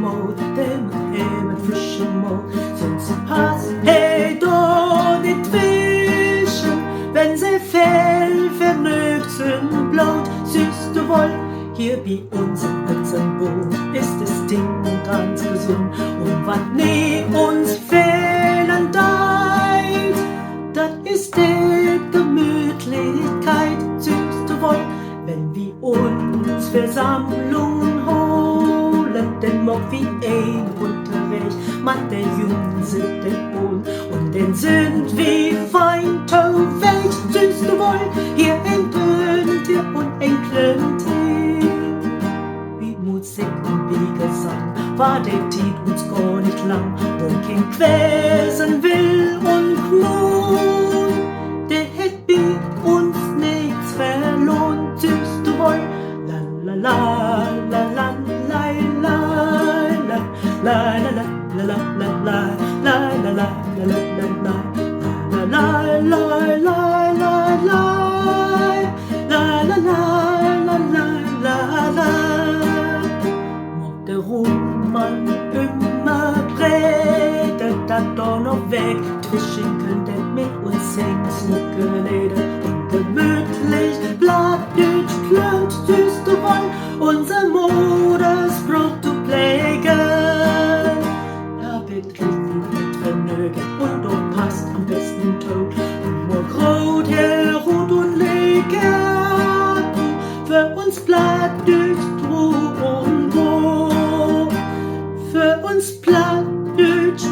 Mord, mit frischem Mord, sind sie Pass, hey, da nicht zwischen, wenn sie Fell vernögt sind, blau, süß, du woll, hier bei uns in unserem Boot ist das Ding ganz gesund, und was nie uns fehlen deit, das ist die Gemütlichkeit, süß, du woll, wenn wir uns Versammlungen holen, denn mock wie ein Unterricht, man der Jungen sind den Hohn, und den sind wie fein weg, süß du woll, hier ein Töntier und ein Klöntier. Wie Musik und wie Gesang war der Tiet uns gar nicht lang, und kein quäsen will und knurren, der hätt bi uns nichts verloren, süß du woll, la la la la la la la la la la la la la la la la la der Roman immer redet, dat doch noch weg, zwischen könntet mit uns hängt, Smuckelede und gemütlich, blattdütsch, klönt, süß du woll, unser Modesbrot zu pflegen. Da bekriegt die mit Vernögen und doch passt am besten tot, und nur Brot, hier, Rot und Lecker, für uns blattdütsch, und wo, für uns blattdütsch,